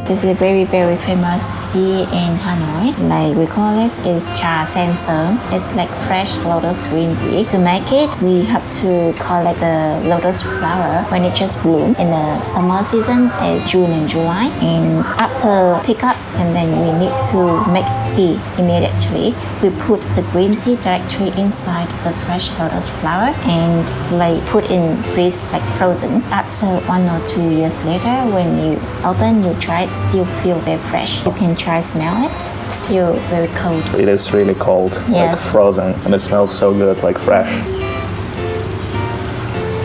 This is a very, very famous tea in Hanoi. Like we call it is cha sen sớm. It's like fresh lotus green tea. To make it, we have to collect the lotus flower when it just blooms. In the summer season, it's June and July. And after pick up, and then we need to make tea immediately. We put the green tea directly inside the fresh lotus flower and like put in freeze, like frozen. After 1 or 2 years later, when you open, you try it, still feel very fresh. You can try smell it. Still very cold. It is really cold, yes. like frozen, and it smells so good, like fresh.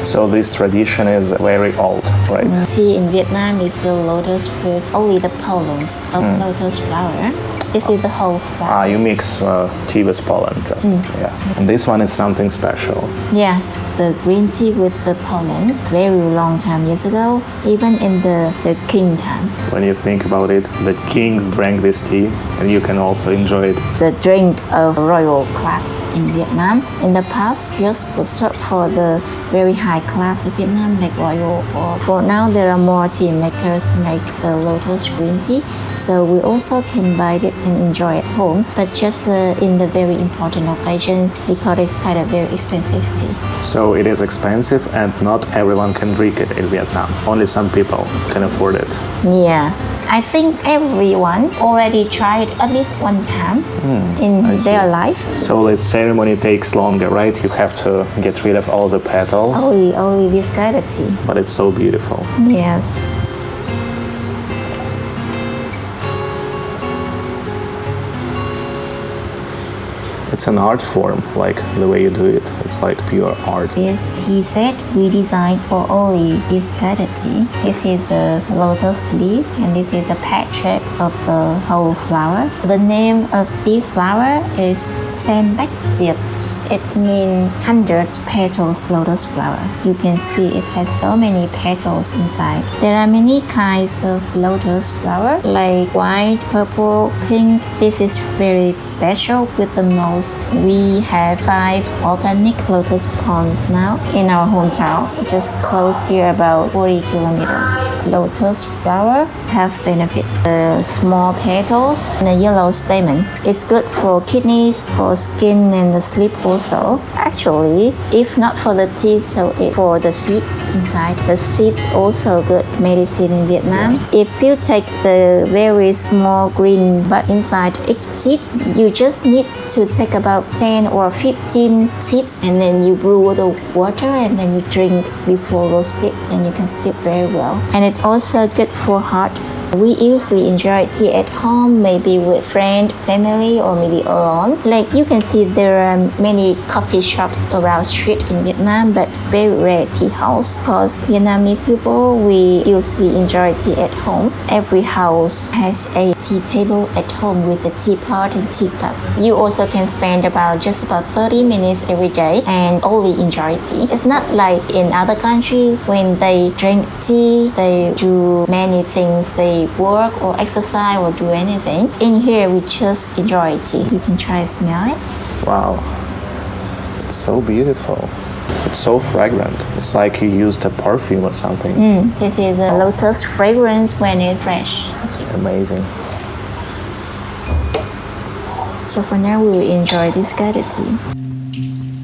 So this tradition is very old, right? Tea in Vietnam is the lotus with only the pollens of lotus flower. This is the whole flower. You mix tea with pollen, just yeah. And this one is something special. Yeah, the green tea with the pollens. Very long time years ago, even in the king time. When you think about it, the kings drank this tea, and you can also enjoy it. The drink of royal class in Vietnam. In the past, just was served for the very high class of Vietnam, like royal. Or for now, there are more tea makers make the lotus green tea, so we also can buy it and enjoy at home. But just in the very important occasions, because it's kind of very expensive tea. So it is expensive, and not everyone can drink it in Vietnam. Only some people can afford it. Yeah. I think everyone already tried at least one time in their life. So the ceremony takes longer, right? You have to get rid of all the petals. Only this kind of tea. But it's so beautiful. Yes. It's an art form, like the way you do it. It's like pure art. This tea set we designed for only this kind of tea. This is the lotus leaf, and this is the patch shape of the whole flower. The name of this flower is Sen Bách Diệp. It means 100 petals lotus flower. You can see it has so many petals inside. There are many kinds of lotus flower, like white, purple, pink. This is very special with the most. We have 5 organic lotus ponds now in our hometown, just close here about 40 kilometers. Lotus flower have benefit. The small petals and the yellow stamen. It's good for kidneys, for skin and the sleep also. Actually, if not for the tea, so for the seeds inside. The seeds also good medicine in Vietnam. If you take the very small green bud inside each seed, you just need to take about 10 or 15 seeds, and then you brew the water and then you drink before go sleep, and you can sleep very well. And it also good for heart. We usually enjoy tea at home, maybe with friend, family, or maybe alone. Like you can see there are many coffee shops around street in Vietnam, but very rare tea house. Because Vietnamese people, we usually enjoy tea at home. Every house has a tea table at home with a teapot and teacups. You also can spend just about 30 minutes every day and only enjoy tea. It's not like in other countries when they drink tea, they do many things. They work or exercise or do anything. In here, we just enjoy tea. You can try to smell it. Wow. It's so beautiful. It's so fragrant. It's like you used a perfume or something. This is a lotus fragrance when it's fresh. Amazing. So for now, we will enjoy this kind of tea.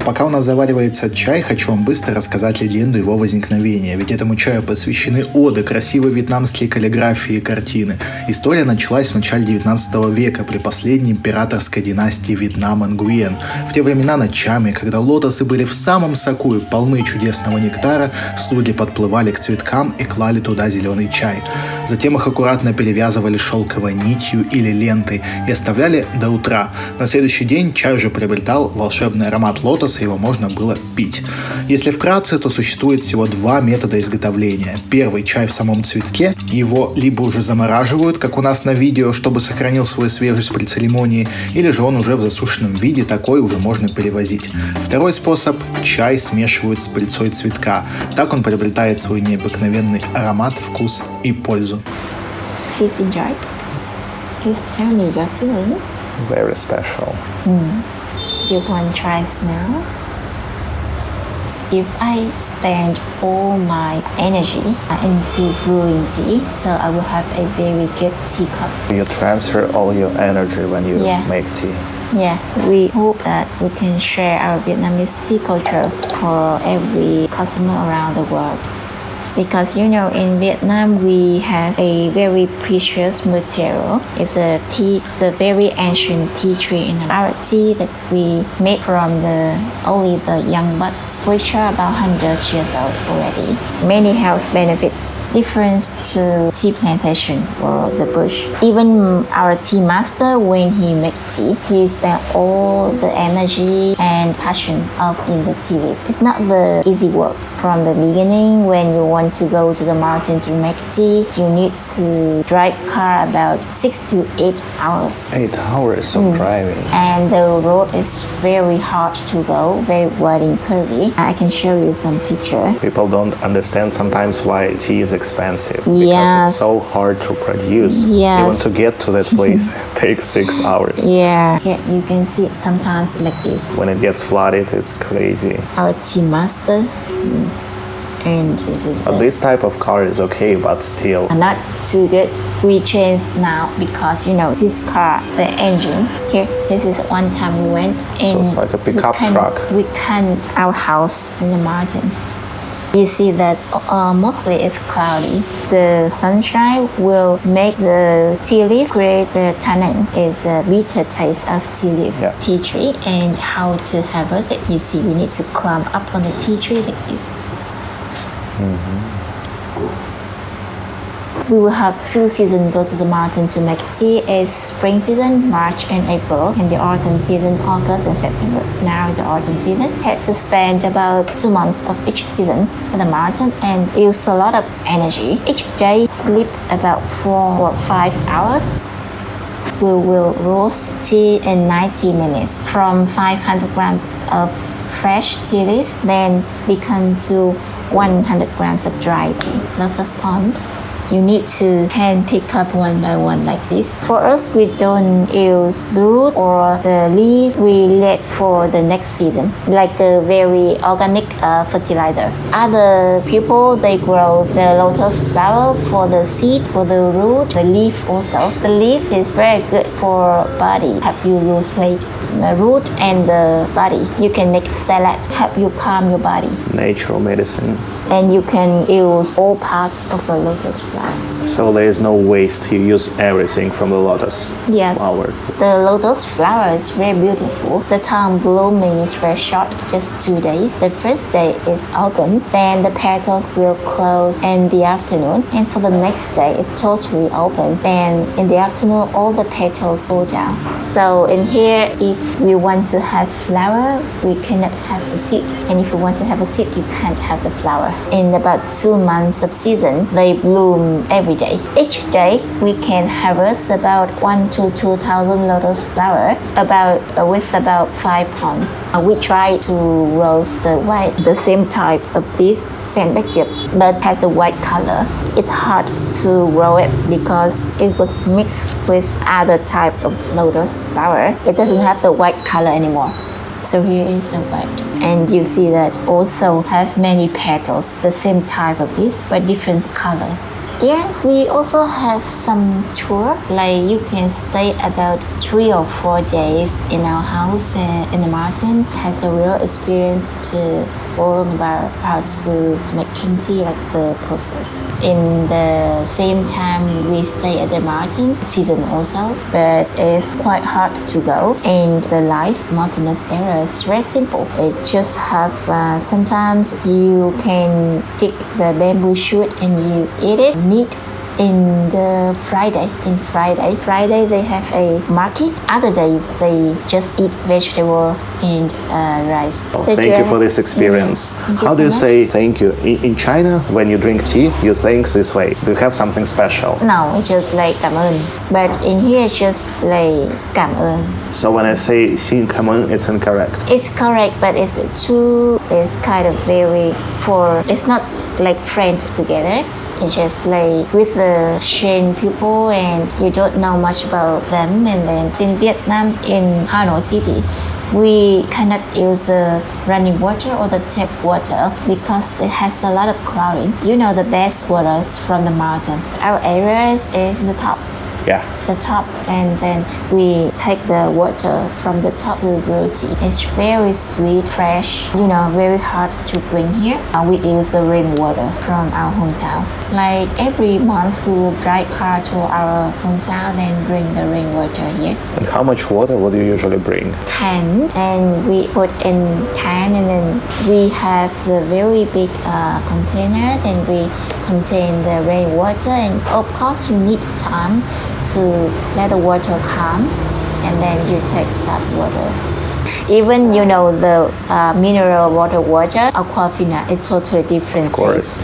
Пока у нас заваривается чай, хочу вам быстро рассказать легенду его возникновения, ведь этому чаю посвящены оды красивой вьетнамской каллиграфии и картины. История началась в начале 19 века при последней императорской династии Вьетнам-Нгуен. В те времена ночами, когда лотосы были в самом соку и полны чудесного нектара, слуги подплывали к цветкам и клали туда зеленый чай. Затем их аккуратно перевязывали шелковой нитью или лентой и оставляли до утра. На следующий день чай уже приобретал волшебный аромат лотоса, его можно было пить. Если вкратце, то существует всего 2 метода изготовления. Первый – чай в самом цветке. Его либо уже замораживают, как у нас на видео, чтобы сохранил свою свежесть при церемонии, или же он уже в засушенном виде, такой уже можно перевозить. Второй способ – чай смешивают с пыльцой цветка. Так он приобретает свой необыкновенный аромат, вкус и пользу. Please enjoy. Please tell me your feeling. Very special. You want to try smell? if I spend all my energy into brewing tea, so I will have a very good teacup. You transfer all your energy when you Yeah. make tea. Yeah, we hope that we can share our Vietnamese tea culture for every customer around the world. Because in Vietnam we have a very precious material. It's the very ancient tea tree in our tea that we made from only the young buds, which are about 100 years old already. Many health benefits, different to tea plantation or the bush. Even our tea master, when he makes tea, he spent all the energy and passion of in the tea leaf. It's not the easy work. From the beginning, when you want to go to the mountain to make tea, you need to drive car about 6 to 8 hours. 8 hours of driving. And the road is very hard to go, very wide and curvy. I can show you some picture. People don't understand sometimes why tea is expensive. Because Yes. it's so hard to produce. Yes. Even to get to that place takes 6 hours. Yeah, here you can see it sometimes like this. When it gets flooded, it's crazy. Our tea master, and this is But this type of car is okay, but still. not too good. We change now because this car, the engine here. This is one time we went and So it's like a pickup truck. We canned our house in the mountain. You see that mostly it's cloudy. The sunshine will make the tea leaf create the tannin, is a bitter taste of tea leaf, Yeah. tea tree, and how to harvest it. You see, we need to climb up on the tea tree like this. We will have 2 seasons go to the mountain to make tea. Is spring season, March and April, and the autumn season, August and September. Now is the autumn season. Have to spend about 2 months of each season at the mountain and use a lot of energy. Each day sleep about 4 or 5 hours. We will roast tea in 90 minutes from 500 grams of fresh tea leaf, then become to 100 grams of dry tea. Lotus pond. You need to hand pick up one by one like this. For us, we don't use the root or the leaf. We let for the next season, like a very organic fertilizer. Other people, they grow the lotus flower for the seed, for the root, the leaf also. The leaf is very good for body, help you lose weight. The root and the body, you can make salad, help you calm your body. Natural medicine. And you can use all parts of the lotus flower. So there is no waste. You use everything from the lotus Yes. flower. The lotus flower is very beautiful. The time blooming is very short, just 2 days. The first day is open, then the petals will close in the afternoon, and for the next day it's totally open. Then in the afternoon, all the petals go down. So in here, if we want to have flower, we cannot have the seed. And if you want to have a seed, you can't have the flower. In about 2 months of season, they bloom every day. Each day, we can harvest about 1 to 2,000 lotus flower, with about 5 pounds. We try to roast the same type of this sandbaxian, but has a white color. It's hard to grow it because it was mixed with other type of lotus flower. It doesn't have the white color anymore. So here is a white, and you see that also have many petals, the same type of this, but different color. Yes, we also have some tour, like you can stay about 3 or 4 days in our house in the mountain. Has a real experience to learn about how to make tea, like the process. In the same time, we stay at the mountain season also, but it's quite hard to go. And the life mountainous area is very simple. It just have sometimes you can dig the bamboo shoot and you eat it. Meat in the Friday they have a market. Other days they just eat vegetable and rice. Oh, thank you for this experience. How do you say thank you? In China, when you drink tea, you thank this way. Do you have something special? No, it's just like cảm ơn. But in here, just like cảm ơn. So when I say xin cảm ơn, it's incorrect. It's correct, but it's kind of it's not like friends together. It's just like with the Shin people and you don't know much about them. And then in Vietnam, in Hanoi city, We cannot use the running water or the tap water because it has a lot of chlorine. You know the best water is from the mountain. Our area is the top. Yeah. The top, and then we take the water from the top to brew tea. It's very sweet, fresh, very hard to bring here. We use the rainwater from our hometown. Like every month we will drive car to our hometown and bring the rainwater here. And how much water would you usually bring? Can, and we put in can, and then we have the very big container, and we contain the rainwater, and of course you need time to let the water calm, and then you take that water. Even the mineral water, Aquafina, it's totally different. Of course. Taste.